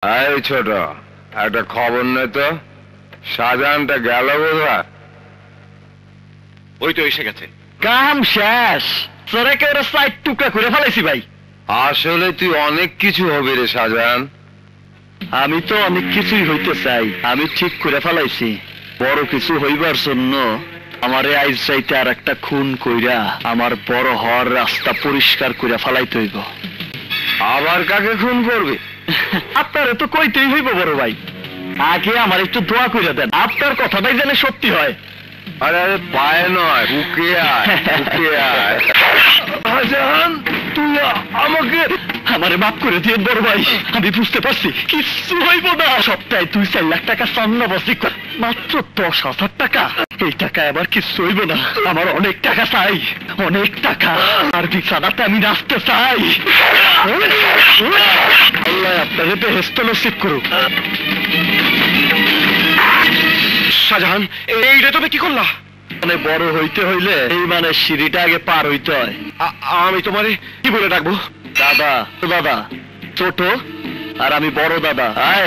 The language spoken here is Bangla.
এই ছোট, একটা খবর নে তো, শাহজাহানটা গেল বোধহয়। ওই তো এসে গেছে। কাম শেষ, তোরা কে ওরা সাইড টুকরা করে ফেলাইছি ভাই। আসলে তুই অনেক কিছু হবি রে শাহজাহান। আমি তো অনেক কিছুই হইতে চাই, আমি ঠিক করে ফেলাইছি। বড় কিছু হইবার জন্য আমারে আইজ চাইতে আর একটা খুন কইরা আমার বড় হওয়ার রাস্তা পরিষ্কার করে ফেলাইতে হইব। আবার কাকে খুন করবি? আপনারে তো কইতেই হইব বড় ভাই, আগে আমার একটু দোয়া করে দেন, আপনার কথাটাই যেন সত্যি হয়। আরে আরে পায়ে নয়, বুকে আয়, বুকে আয়। শাহজাহান, তুই আমাকে আমারে মাফ করে দিয়ে বড় ভাই, আমি বুঝতে পারছি কিচ্ছু হইব না। সপ্তাহে 2-4 লাখ টাকা সামনা বসি, মাত্র 10,000 টাকা। এই টাকা আবার কিচ্ছু হইব না, আমার অনেক টাকা চাই, অনেক টাকা। আর বিছানাতে আমি নাচতে চাই। আল্লাহ আপনাকে বেহেশত নসিব করুক। শাহজাহান, এইটা তুমি কি করলা? মানে বড় হইতে হইলে এই মানে সিঁড়িটা আগে পার হইতে হয়। আমি তোমারে কি বলে ডাকবো? দাদা, দাদা ছোট, আর আমি বড় দাদা। আয়